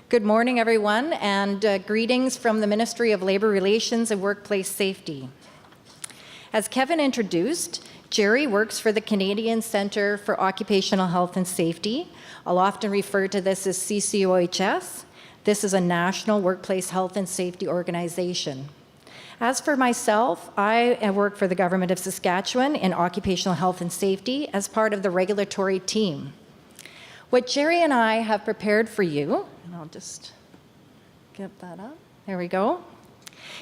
Good morning, everyone, and greetings from the Ministry of Labour Relations and Workplace Safety. As Kevin introduced, Jerry works for the Canadian Centre for Occupational Health and Safety. I'll often refer to this as CCOHS. This is a national workplace health and safety organization. As for myself, I work for the Government of Saskatchewan in occupational health and safety as part of the regulatory team. What Jerry and I have prepared for you, and I'll just get that up, there we go,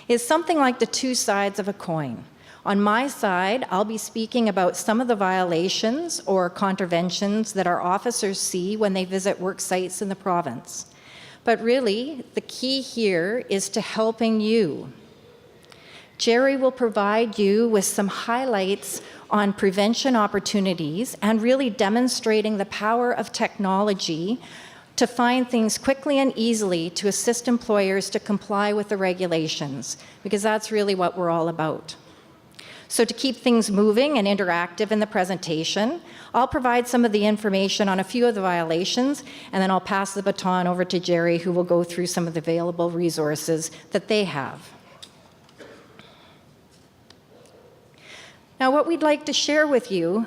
is something like the two sides of a coin. On my side, I'll be speaking about some of the violations or contraventions that our officers see when they visit work sites in the province. But really, the key here is to helping you. Jerry will provide you with some highlights on prevention opportunities and really demonstrating the power of technology to find things quickly and easily to assist employers to comply with the regulations, because that's really what we're all about. So to keep things moving and interactive in the presentation, I'll provide some of the information on a few of the violations, and then I'll pass the baton over to Jerry, who will go through some of the available resources that they have. Now, what we'd like to share with you,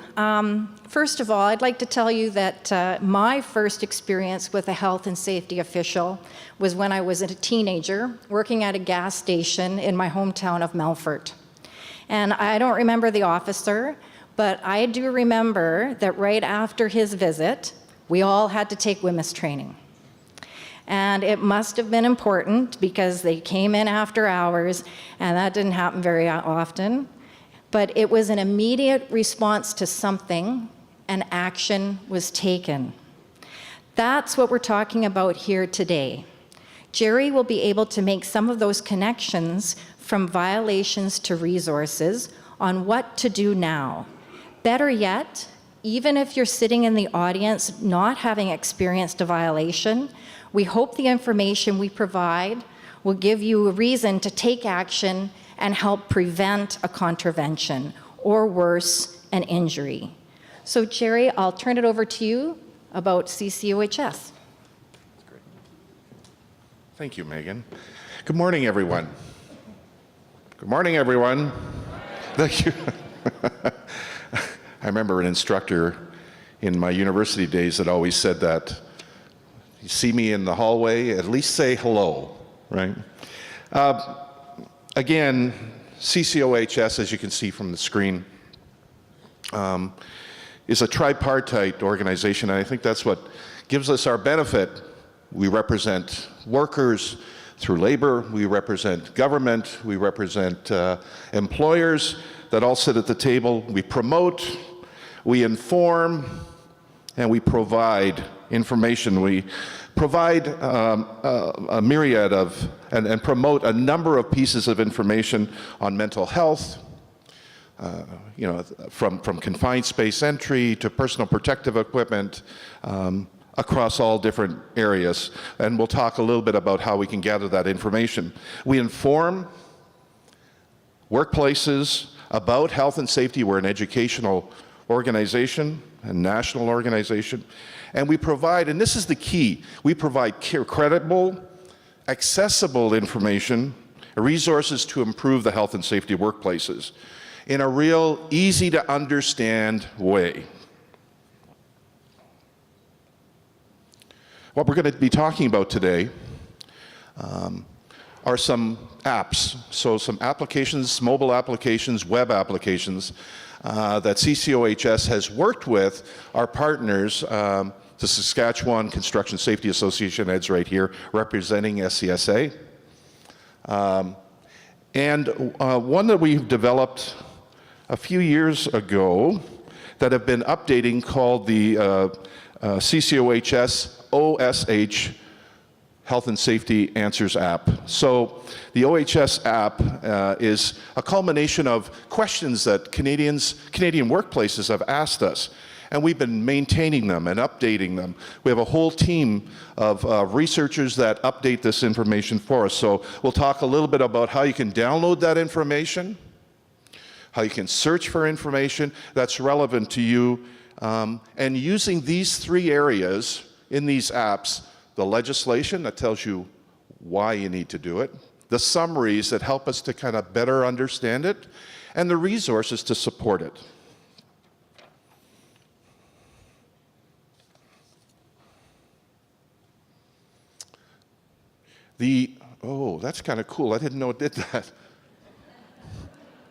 first of all, I'd like to tell you that my first experience with a health and safety official was when I was a teenager working at a gas station in my hometown of Melfort. And I don't remember the officer, but I do remember that right after his visit, we all had to take WMIS training. And it must have been important because they came in after hours, and that didn't happen very often. But it was an immediate response to something, and action was taken. That's what we're talking about here today. Jerry will be able to make some of those connections from violations to resources on what to do now. Better yet, even if you're sitting in the audience not having experienced a violation, we hope the information we provide will give you a reason to take action and help prevent a contravention, or worse, an injury. So Jerry, I'll turn it over to you about CCOHS. Great. Thank you, Megan. Good morning, everyone. Good morning, everyone. Thank you. I remember an instructor in my university days that always said that, you see me in the hallway, at least say hello, right? Again, CCOHS, as you can see from the screen, is a tripartite organization, and I think that's what gives us our benefit. We represent workers through labor, we represent government, we represent employers that all sit at the table. We promote, we inform, and we provide information. We provide a myriad of, and promote a number of pieces of information on mental health, from confined space entry to personal protective equipment, across all different areas. And we'll talk a little bit about how we can gather that information. We inform workplaces about health and safety. We're an educational organization, a national organization. And we provide, and this is the key, we provide credible, accessible information, resources to improve the health and safety of workplaces in a real easy to understand way. What we're going to be talking about today are some apps. So some applications, mobile applications, web applications that CCOHS has worked with our partners, the Saskatchewan Construction Safety Association, Ed's right here, representing SCSA. And one that we've developed a few years ago that have been updating, called the CCOHS OSH Health and Safety Answers app. So the OHS app is a culmination of questions that Canadian workplaces have asked us, and we've been maintaining them and updating them. We have a whole team of researchers that update this information for us. So we'll talk a little bit about how you can download that information, how you can search for information that's relevant to you, and using these three areas in these apps, the legislation that tells you why you need to do it, the summaries that help us to kind of better understand it, and the resources to support it. Oh, that's kind of cool. I didn't know it did that.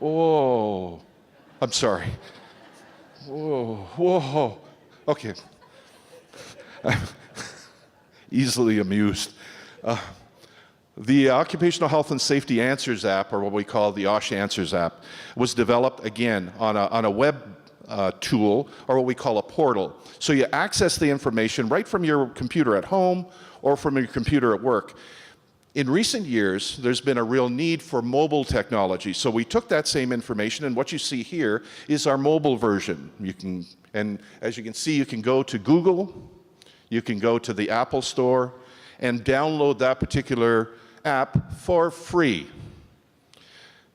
Oh, I'm sorry. Whoa. Okay. I'm easily amused. The Occupational Health and Safety Answers app, or what we call the CCOHS Answers app, was developed, again, on a web tool, or what we call a portal. So you access the information right from your computer at home or from your computer at work. In recent years, there's been a real need for mobile technology. So we took that same information, and what you see here is our mobile version. And as you can see, you can go to Google, you can go to the Apple Store, and download that particular app for free.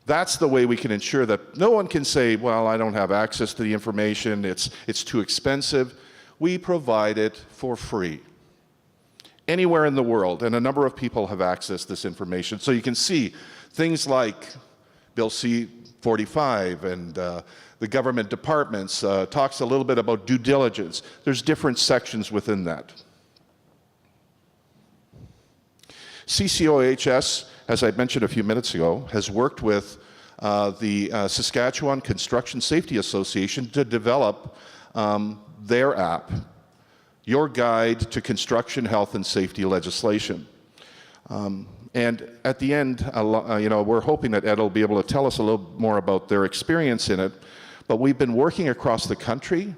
That's the way we can ensure that no one can say, well, I don't have access to the information, it's too expensive. We provide it for free. Anywhere in the world, and a number of people have accessed this information. So you can see things like Bill C-45 and the government departments talks a little bit about due diligence. There's different sections within that. CCOHS, as I mentioned a few minutes ago, has worked with the Saskatchewan Construction Safety Association to develop their app, Your Guide to Construction Health and Safety Legislation. And at the end, we're hoping that Ed will be able to tell us a little more about their experience in it, but we've been working across the country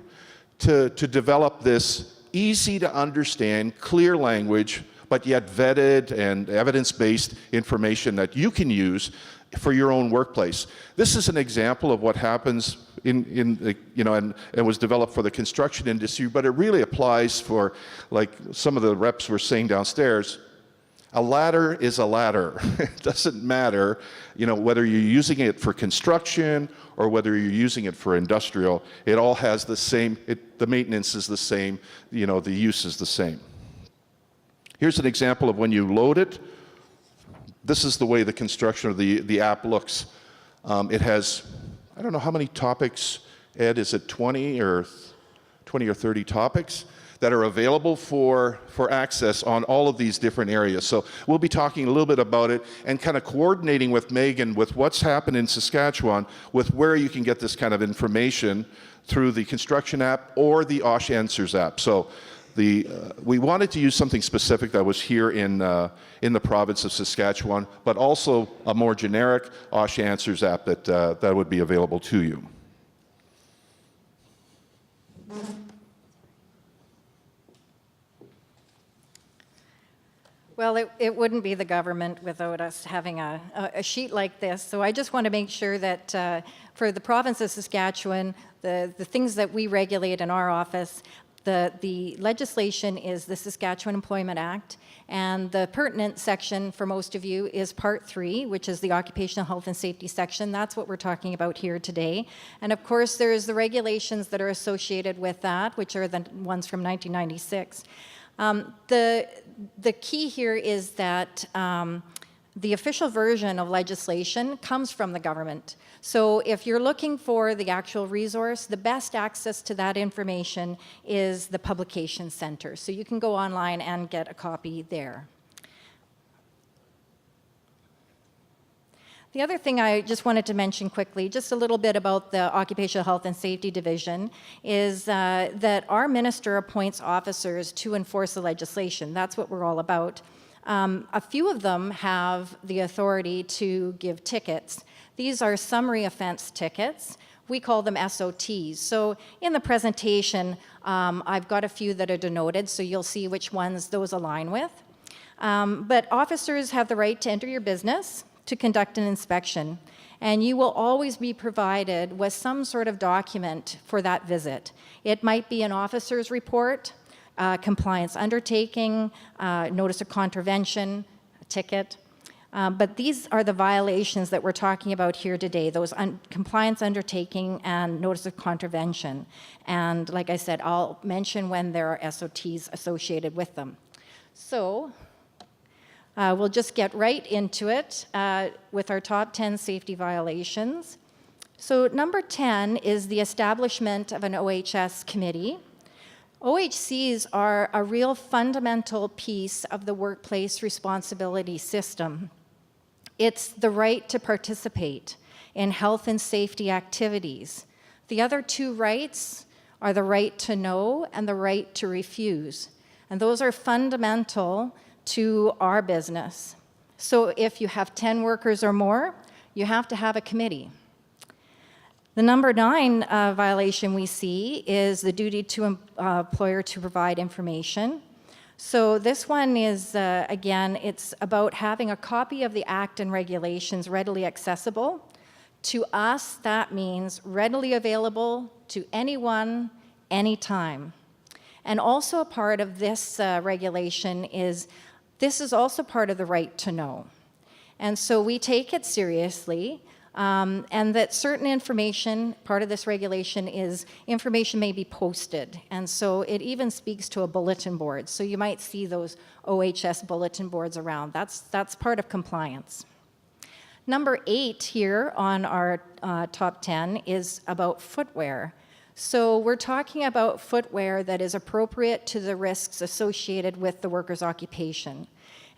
to develop this easy to understand, clear language, but yet vetted and evidence-based information that you can use for your own workplace. This is an example of what happens and was developed for the construction industry, but it really applies for, like some of the reps were saying downstairs, a ladder is a ladder. It doesn't matter, whether you're using it for construction or whether you're using it for industrial. It all has the same, the maintenance is the same, the use is the same. Here's an example of when you load it. This is the way the construction of the app looks. It has, I don't know how many topics, Ed, is it 20 or 30 topics that are available for access on all of these different areas. So we'll be talking a little bit about it and kind of coordinating with Megan with what's happened in Saskatchewan with where you can get this kind of information through the construction app or the CCOHS Answers app. So we wanted to use something specific that was here in the province of Saskatchewan, but also a more generic CCOHS Answers app that would be available to you. Well, it wouldn't be the government without us having a sheet like this. So I just want to make sure that for the province of Saskatchewan, the things that we regulate in our office, the legislation is the Saskatchewan Employment Act, and the pertinent section for most of you is Part 3, which is the Occupational Health and Safety section. That's what we're talking about here today. And of course, there's the regulations that are associated with that, which are the ones from 1996. The key here is that the official version of legislation comes from the government. So if you're looking for the actual resource, the best access to that information is the Publication Center. So you can go online and get a copy there. The other thing I just wanted to mention quickly, just a little bit about the Occupational Health and Safety Division, is that our minister appoints officers to enforce the legislation. That's what we're all about. A few of them have the authority to give tickets. These are summary offense tickets. We call them SOTs. So in the presentation, I've got a few that are denoted, so you'll see which ones those align with. But officers have the right to enter your business, to conduct an inspection, and you will always be provided with some sort of document for that visit. It might be an officer's report, compliance undertaking, notice of contravention, a ticket. But these are the violations that we're talking about here today, those compliance undertaking and notice of contravention. And like I said, I'll mention when there are SOTs associated with them. So we'll just get right into it with our top 10 safety violations. So number 10 is the establishment of an OHS committee. OHCs are a real fundamental piece of the workplace responsibility system. It's the right to participate in health and safety activities. The other two rights are the right to know and the right to refuse. And those are fundamental to our business. So if you have 10 workers or more, you have to have a committee. The number 9 violation we see is the duty to employer to provide information. So this one is, again, it's about having a copy of the Act and regulations readily accessible. To us, that means readily available to anyone, anytime. And also a part of this regulation is, this is also part of the right to know. And so we take it seriously. And that certain information, part of this regulation is information may be posted. And so it even speaks to a bulletin board. So you might see those OHS bulletin boards around. That's part of compliance. Number 8 here on our top 10 is about footwear. So we're talking about footwear that is appropriate to the risks associated with the worker's occupation.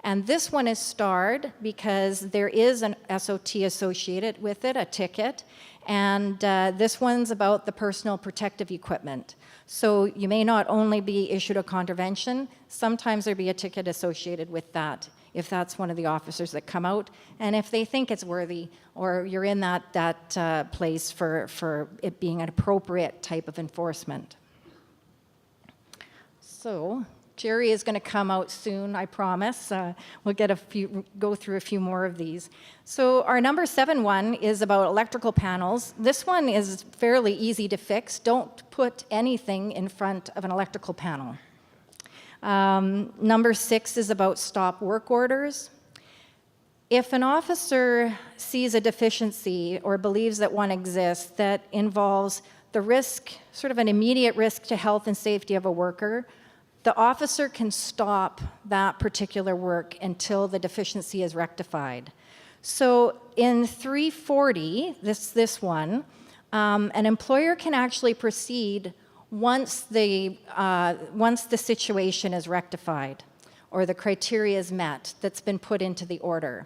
And this one is starred because there is an SOT associated with it, a ticket, and this one's about the personal protective equipment. So you may not only be issued a contravention, sometimes there'll be a ticket associated with that, if that's one of the officers that come out, and if they think it's worthy, or you're in that place for it being an appropriate type of enforcement. So Jerry is going to come out soon, I promise. We'll go through a few more of these. So our number 7 one is about electrical panels. This one is fairly easy to fix. Don't put anything in front of an electrical panel. Number 6 is about stop work orders. If an officer sees a deficiency or believes that one exists that involves the risk, sort of an immediate risk to health and safety of a worker, the officer can stop that particular work until the deficiency is rectified. So in 340, this one, an employer can actually proceed once the situation is rectified or the criteria is met that's been put into the order.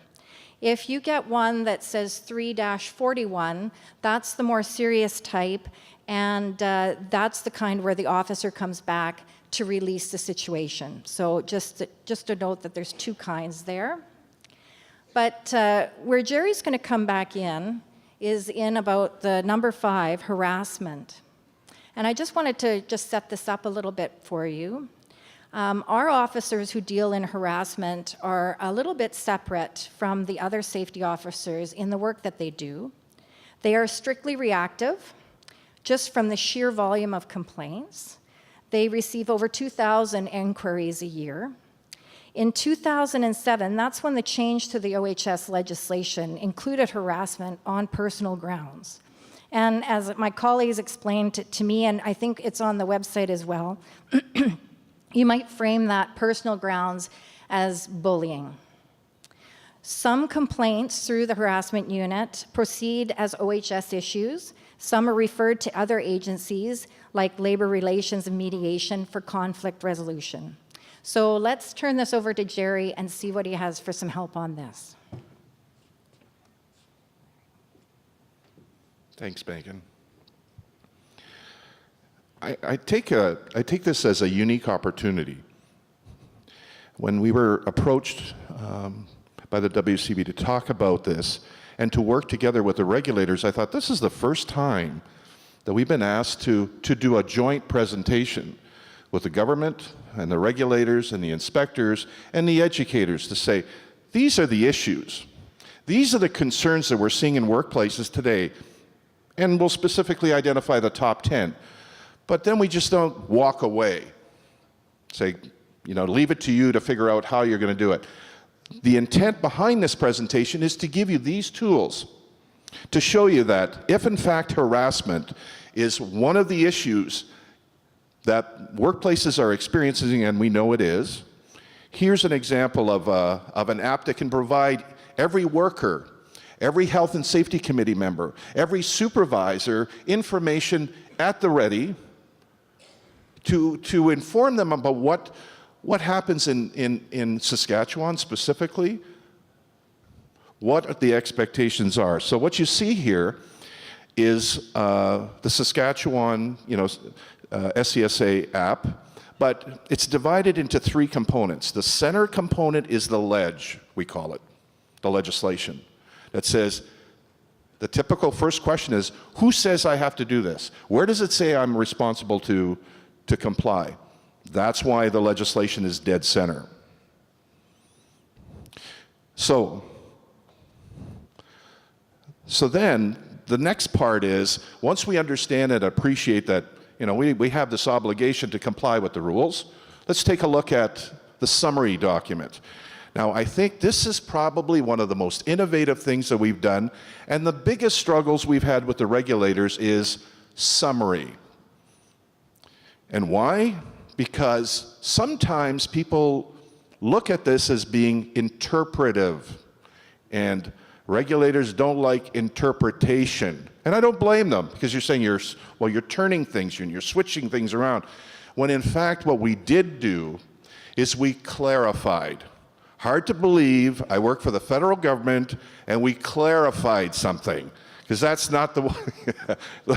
If you get one that says 3-41, that's the more serious type, and that's the kind where the officer comes back to release the situation. So just to note that there's 2 kinds there. But where Jerry's going to come back in is in about the number 5, harassment. And I just wanted to just set this up a little bit for you. Our officers who deal in harassment are a little bit separate from the other safety officers in the work that they do. They are strictly reactive, just from the sheer volume of complaints. They receive over 2,000 inquiries a year. In 2007, that's when the change to the OHS legislation included harassment on personal grounds. And as my colleagues explained to me, and I think it's on the website as well, you might frame that personal grounds as bullying. Some complaints through the harassment unit proceed as OHS issues. Some are referred to other agencies like labor relations and mediation for conflict resolution. So let's turn this over to Jerry and see what he has for some help on this. Thanks, Megan. I take this as a unique opportunity. When we were approached by the WCB to talk about this and to work together with the regulators, I thought this is the first time that we've been asked to do a joint presentation with the government and the regulators and the inspectors and the educators to say, these are the issues. These are the concerns that we're seeing in workplaces today. And we'll specifically identify the top 10. But then we just don't walk away. Say, leave it to you to figure out how you're going to do it. The intent behind this presentation is to give you these tools to show you that if in fact harassment is one of the issues that workplaces are experiencing, and we know it is, Here's an example of an app that can provide every worker, every health and safety committee member, every supervisor information at the ready to inform them about what happens in Saskatchewan specifically, what the expectations are. So what you see here is the Saskatchewan, SCSA app, but it's divided into three components. The center component is the ledge, we call it, the legislation, that says, the typical first question is, who says I have to do this? Where does it say I'm responsible to comply? That's why the legislation is dead center. So then the next part is, once we understand and appreciate that, we have this obligation to comply with the rules, let's take a look at the summary document. Now, I think this is probably one of the most innovative things that we've done, and the biggest struggles we've had with the regulators is summary. And why? Because sometimes people look at this as being interpretive, and regulators don't like interpretation. And I don't blame them, because you're saying you're turning things and you're switching things around. When in fact what we did do is we clarified. Hard to believe, I work for the federal government and we clarified something, because that's not the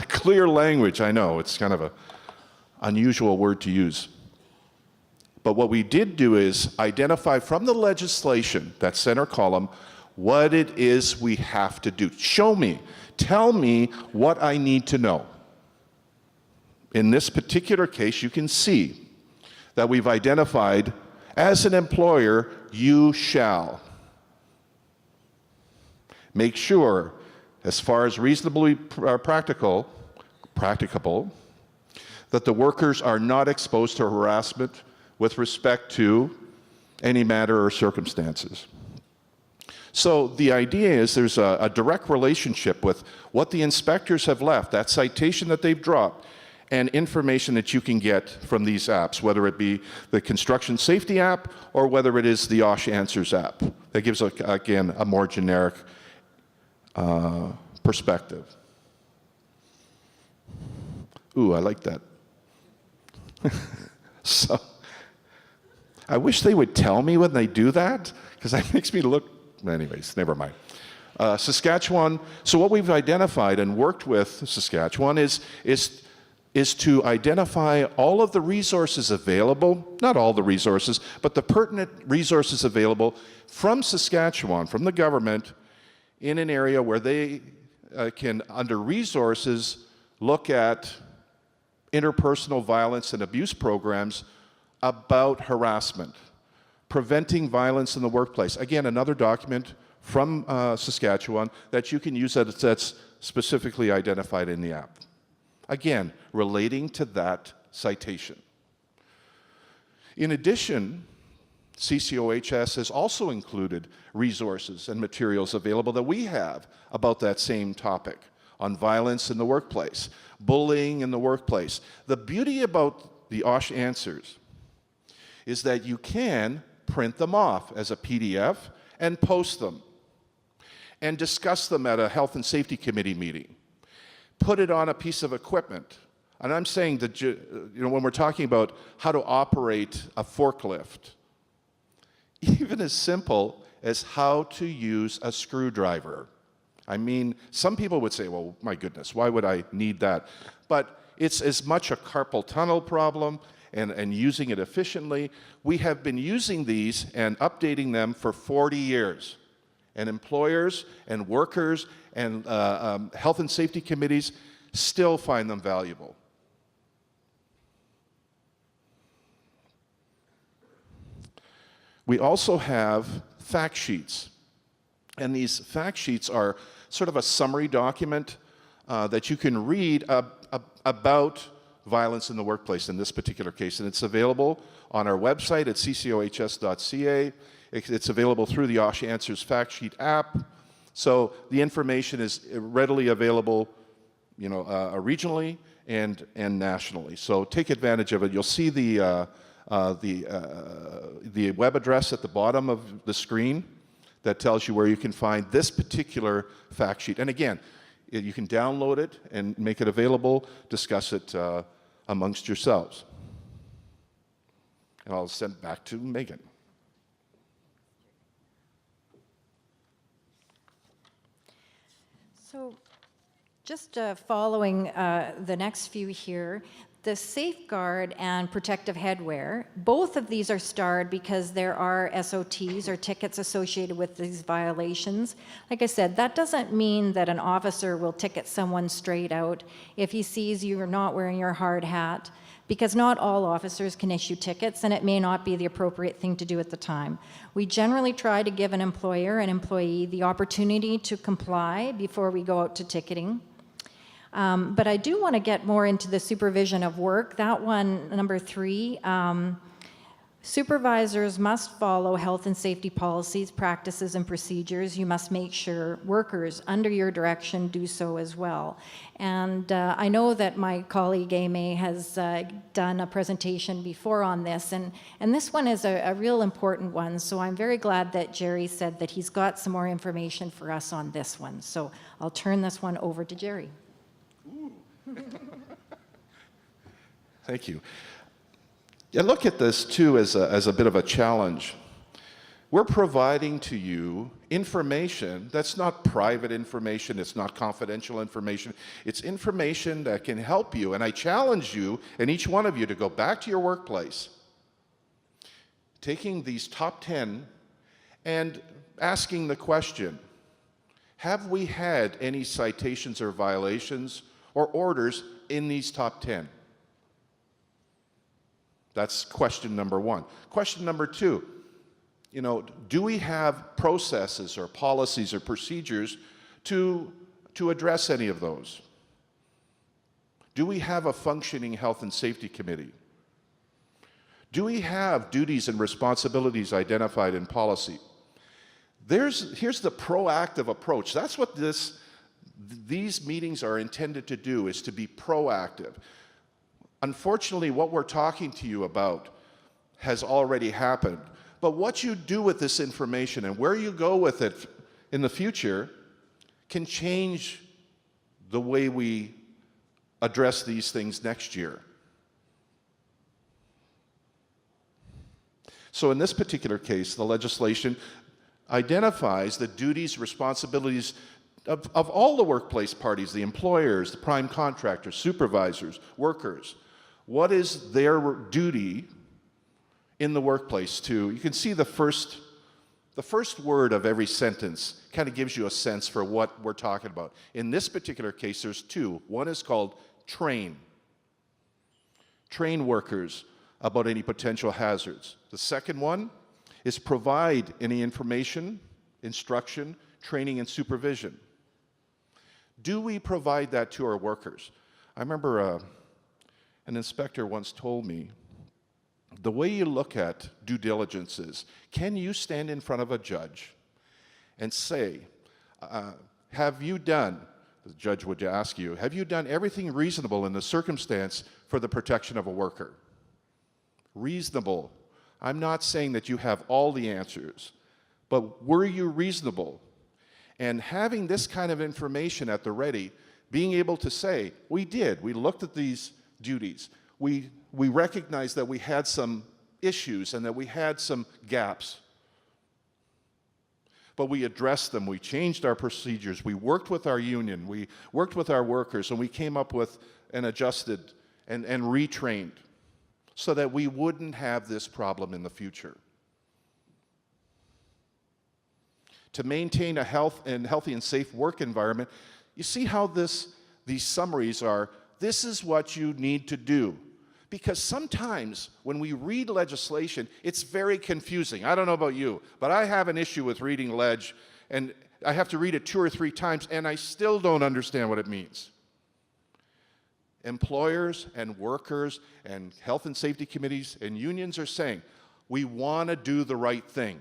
clear language. I know, it's kind of an unusual word to use. But what we did do is identify from the legislation, that center column, what it is we have to do. Show me, tell me what I need to know. In this particular case, you can see that we've identified, as an employer, you shall make sure, as far as reasonably practicable, that the workers are not exposed to harassment with respect to any matter or circumstances. So the idea is there's a direct relationship with what the inspectors have left, that citation that they've dropped, and information that you can get from these apps, whether it be the construction safety app or whether it is the OSH Answers app. That gives, again, a more generic perspective. Ooh, I like that. So, I wish they would tell me when they do that, because that makes me look, anyways, never mind. Saskatchewan, so what we've identified and worked with Saskatchewan is to identify all of the resources available, not all the resources, but the pertinent resources available from Saskatchewan, from the government, in an area where they can, under resources, look at interpersonal violence and abuse programs about harassment, preventing violence in the workplace. Again, another document from Saskatchewan that you can use that's specifically identified in the app. Again, relating to that citation. In addition, CCOHS has also included resources and materials available that we have about that same topic on violence in the workplace, bullying in the workplace. The beauty about the OSH Answers is that you can print them off as a PDF and post them and discuss them at a health and safety committee meeting. Put it on a piece of equipment. And I'm saying that, when we're talking about how to operate a forklift, even as simple as how to use a screwdriver. I mean, some people would say, well, my goodness, why would I need that? But it's as much a carpal tunnel problem and using it efficiently. We have been using these and updating them for 40 years. And employers and workers and health and safety committees still find them valuable. We also have fact sheets. And these fact sheets are sort of a summary document that you can read about violence in the workplace in this particular case. And it's available on our website at ccohs.ca. It's available through the OSH Answers fact sheet app. So the information is readily available, regionally and nationally. So take advantage of it. You'll see the the web address at the bottom of the screen that tells you where you can find this particular fact sheet. And again, you can download it and make it available, discuss it amongst yourselves. And I'll send it back to Megan. So just following the next few here, the safeguard and protective headwear, both of these are starred because there are SOTs or tickets associated with these violations. Like I said, that doesn't mean that an officer will ticket someone straight out if he sees you are not wearing your hard hat, because not all officers can issue tickets and it may not be the appropriate thing to do at the time. We generally try to give an employer and employee the opportunity to comply before we go out to ticketing. But I do want to get more into the supervision of work. That one, number 3, supervisors must follow health and safety policies, practices, and procedures. You must make sure workers under your direction do so as well. And I know that my colleague Amy has done a presentation before on this, and this one is a real important one, so I'm very glad that Jerry said that he's got some more information for us on this one. So I'll turn this one over to Jerry. Thank you. I look at this too as a bit of a challenge. We're providing to you information that's not private information, it's not confidential information, it's information that can help you. And I challenge you and each one of you to go back to your workplace, taking these top 10 and asking the question, have we had any citations or violations or orders in these top 10? That's question number 1. Question number 2, do we have processes or policies or procedures to address any of those? Do we have a functioning health and safety committee? Do we have duties and responsibilities identified in policy? Here's the proactive approach. That's what these meetings are intended to do, is to be proactive. Unfortunately, what we're talking to you about has already happened. But what you do with this information and where you go with it in the future can change the way we address these things next year. So in this particular case, the legislation identifies the duties, responsibilities of all the workplace parties, the employers, the prime contractors, supervisors, workers. What is their duty in the workplace to, you can see the first word of every sentence kind of gives you a sense for what we're talking about. In this particular case, there's 2. One is called train. Train workers about any potential hazards. The second one is provide any information, instruction, training, and supervision. Do we provide that to our workers? I remember an inspector once told me, the way you look at due diligence is, can you stand in front of a judge and say, have you done, the judge would ask you, have you done everything reasonable in the circumstance for the protection of a worker? Reasonable. I'm not saying that you have all the answers, but were you reasonable? And having this kind of information at the ready, being able to say, we did, we looked at these duties, we recognized that we had some issues and that we had some gaps, but we addressed them, we changed our procedures, we worked with our union, we worked with our workers, and we came up with and adjusted and retrained so that we wouldn't have this problem in the future. To maintain a healthy and safe work environment, you see how these summaries are, this is what you need to do. Because sometimes when we read legislation, it's very confusing. I don't know about you, but I have an issue with reading leg, and I have to read it 2 or 3 times, and I still don't understand what it means. Employers and workers and health and safety committees and unions are saying, we want to do the right thing.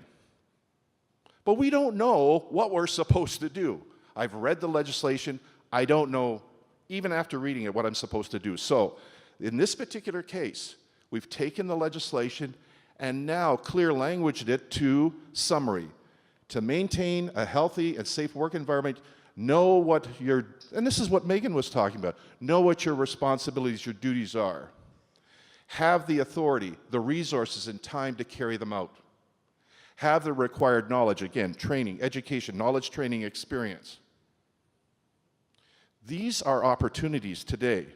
But we don't know what we're supposed to do. I've read the legislation. I don't know, even after reading it, what I'm supposed to do. So, in this particular case, We've taken the legislation and now clear languaged it to summary. To maintain a healthy and safe work environment, know what your, and this is what Megan was talking about, know what your responsibilities, your duties are. Have the authority, the resources, and time to carry them out. Have the required knowledge, again, training, education, knowledge, training, experience. These are opportunities today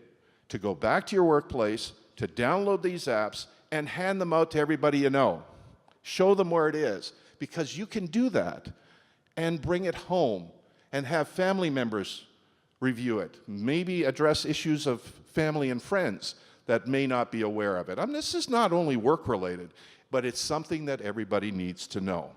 to go back to your workplace, to download these apps, and hand them out to everybody you know. Show them where it is, because you can do that and bring it home and have family members review it. Maybe address issues of family and friends that may not be aware of it. This is not only work-related, but it's something that everybody needs to know.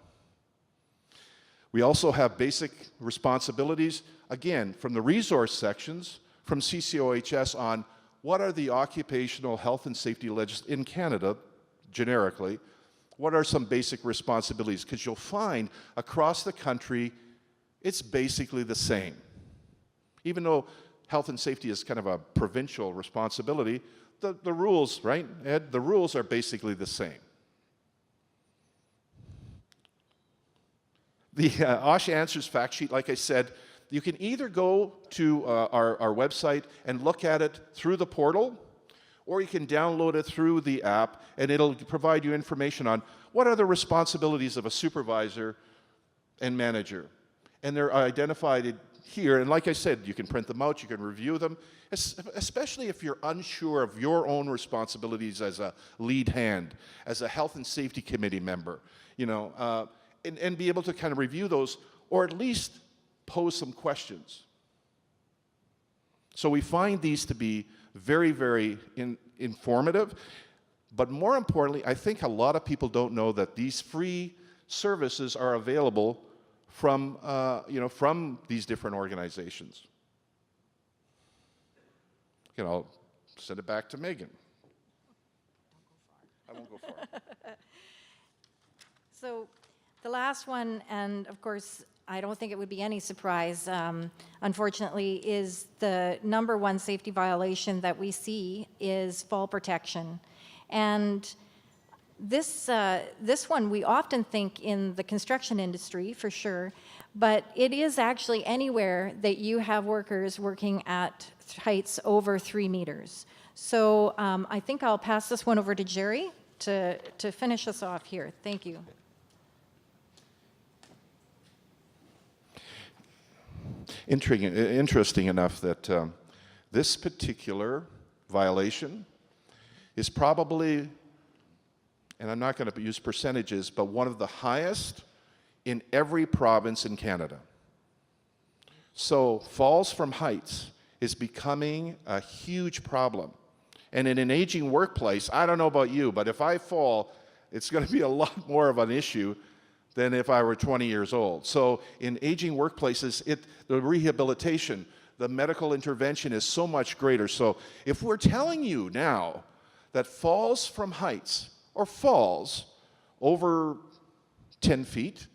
We also have basic responsibilities, again, from the resource sections, from CCOHS on what are the occupational health and safety legislation in Canada, generically, what are some basic responsibilities? Because you'll find across the country, it's basically the same. Even though health and safety is kind of a provincial responsibility, the rules, right, Ed? The rules are basically the same. The OSHA Answers fact sheet, like I said, you can either go to our website and look at it through the portal, or you can download it through the app, and it'll provide you information on what are the responsibilities of a supervisor and manager. And they're identified here, and like I said, you can print them out, you can review them, especially if you're unsure of your own responsibilities as a lead hand, as a health and safety committee member, you know, and be able to kind of review those, or at least pose some questions. So we find these to be very, very informative, but more importantly, I think a lot of people don't know that these free services are available from, from these different organizations. You know, I'll send it back to Megan. I won't go far. So the last one, and of course, I don't think it would be any surprise, unfortunately, is the number one safety violation that we see is fall protection. And this one we often think in the construction industry, for sure, but it is actually anywhere that you have workers working at heights over 3 meters. So I think I'll pass this one over to Jerry to finish us off here. Thank you. Interesting enough that this particular violation is probably, and I'm not going to use percentages, but one of the highest in every province in Canada. So falls from heights is becoming a huge problem. And in an aging workplace, I don't know about you, but if I fall, it's going to be a lot more of an issue than if I were 20 years old. So in aging workplaces, the rehabilitation, the medical intervention is so much greater. So if we're telling you now that falls from heights, or falls over 10 feet,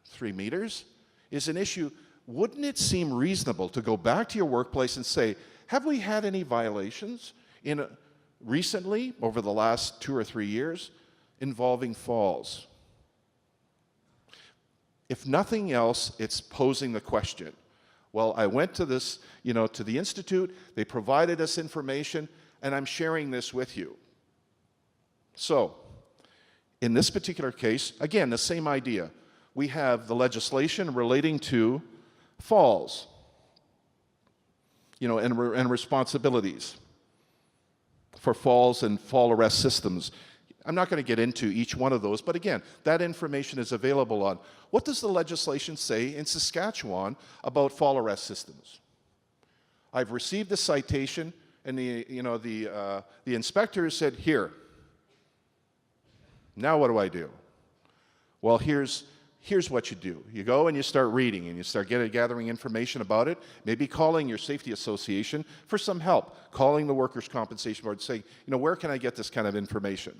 3 meters, is an issue, wouldn't it seem reasonable to go back to your workplace and say, have we had any violations recently, over the last 2 or 3 years, involving falls? If nothing else, it's posing the question. Well, I went to this, to the Institute, they provided us information, and I'm sharing this with you. So, in this particular case, again, the same idea. We have the legislation relating to falls, and responsibilities for falls and fall arrest systems. I'm not going to get into each one of those, but again, that information is available on what does the legislation say in Saskatchewan about fall arrest systems. I've received a citation, and the inspector said, here. Now what do I do? Well, here's what you do. You go and you start reading, and you start gathering information about it, maybe calling your safety association for some help, calling the Workers' Compensation Board, saying, where can I get this kind of information?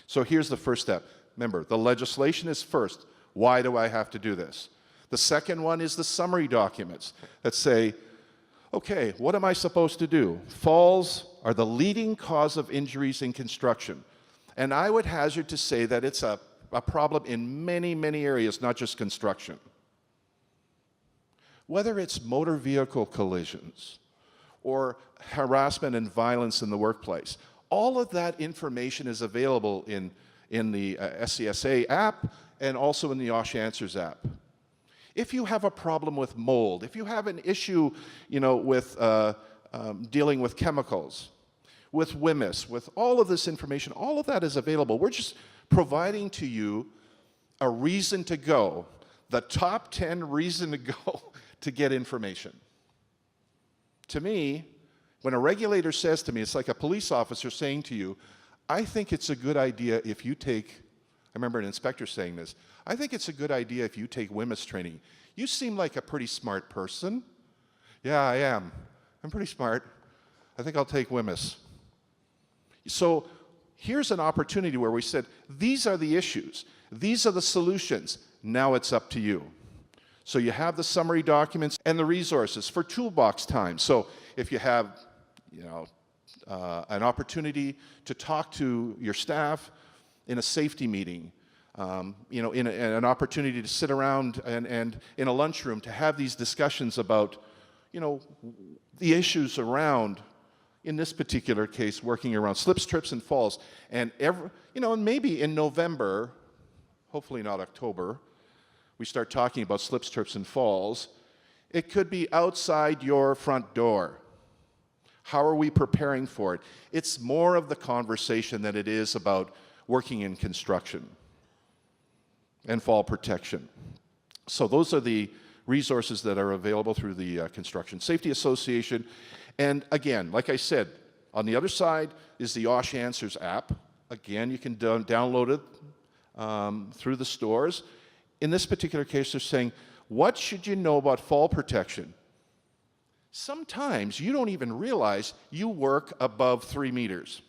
So here's the first step. Remember, the legislation is first. Why do I have to do this? The second one is the summary documents that say, Okay, what am I supposed to do? Falls are the leading cause of injuries in construction. And I would hazard to say that it's a problem in many, many areas, not just construction. Whether it's motor vehicle collisions or harassment and violence in the workplace, all of that information is available in the SCSA app and also in the OSH Answers app. If you have a problem with mold, if you have an issue, with dealing with chemicals, with WMIS, with all of this information, all of that is available. We're just providing to you a reason to go, the top 10 reason to go to get information. To me, when a regulator says to me, it's like a police officer saying to you, I think it's a good idea if you take, I remember an inspector saying this, I think it's a good idea if you take WMIS training. You seem like a pretty smart person. Yeah, I am. I'm pretty smart. I think I'll take WMIS. So here's an opportunity where we said, these are the issues. These are the solutions. Now it's up to you. So you have the summary documents and the resources for toolbox time. So if you have, an opportunity to talk to your staff in a safety meeting, in an opportunity to sit around and in a lunchroom to have these discussions about, the issues around, in this particular case, working around slips, trips, and falls. And and maybe in November, hopefully not October, we start talking about slips, trips, and falls. It could be outside your front door. How are we preparing for it? It's more of the conversation than it is about working in construction and fall protection. So those are the resources that are available through the Construction Safety Association. And again, like I said, on the other side is the OSH Answers app. Again, you can download it through the stores. In this particular case, they're saying, what should you know about fall protection? Sometimes you don't even realize you work above 3 meters.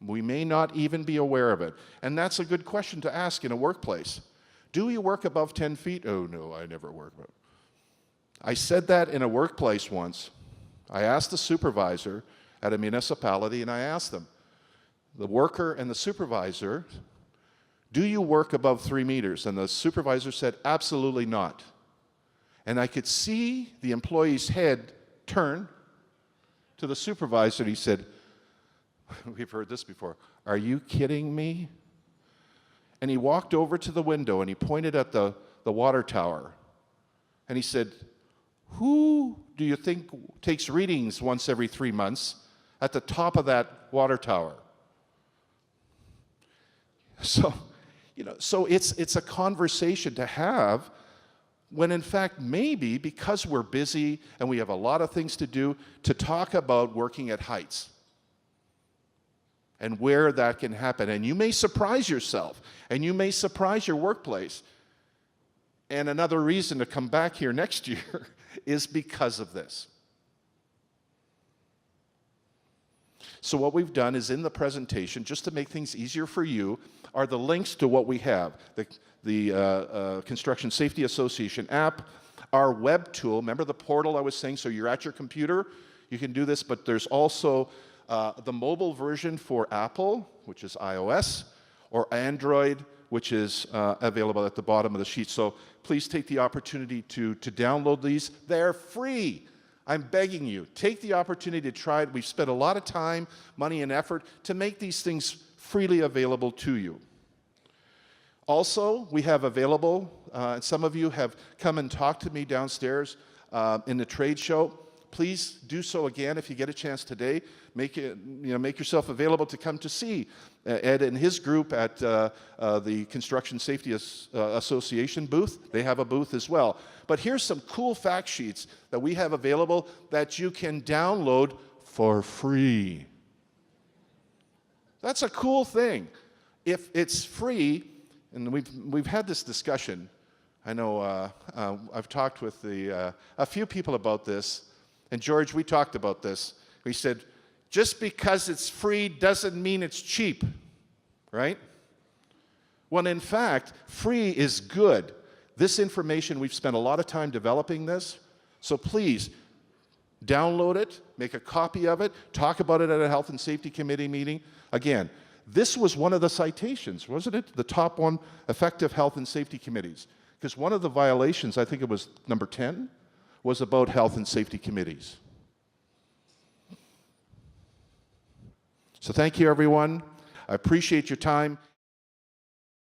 We may not even be aware of it. And that's a good question to ask in a workplace. Do you work above 10 feet? Oh, no, I never work above. I said that in a workplace once. I asked the supervisor at a municipality, and I asked them, the worker and the supervisor, do you work above 3 meters? And the supervisor said, absolutely not. And I could see the employee's head turn to the supervisor, and he said, we've heard this before, are you kidding me? And he walked over to the window and he pointed at the water tower. And he said, who do you think takes readings once every 3 months at the top of that water tower? So, so it's a conversation to have when in fact maybe because we're busy and we have a lot of things to do, to talk about working at heights and where that can happen. And you may surprise yourself, and you may surprise your workplace. And another reason to come back here next year is because of this. So what we've done is in the presentation, just to make things easier for you, are the links to what we have. The Construction Safety Association app, our web tool, remember the portal I was saying, so you're at your computer, you can do this, but there's also the mobile version for Apple, which is iOS, or Android, which is available at the bottom of the sheet. So please take the opportunity to download these. They're free. I'm begging you, take the opportunity to try it. We've spent a lot of time, money, and effort to make these things freely available to you. Also, we have available, and some of you have come and talked to me downstairs in the trade show. Please do so again if you get a chance today. Make yourself available to come to see Ed and his group at the Construction Safety Association booth. They have a booth as well. But here's some cool fact sheets that we have available that you can download for free. That's a cool thing. If it's free, and we've had this discussion. I know I've talked with a few people about this. And George, we talked about this. We said, just because it's free doesn't mean it's cheap, right? When in fact, free is good. This information, we've spent a lot of time developing this. So please, download it, make a copy of it, talk about it at a Health and Safety Committee meeting. Again, this was one of the citations, wasn't it? The top one, effective health and safety committees. Because one of the violations, I think it was number 10, was about health and safety committees. So thank you, everyone. I appreciate your time.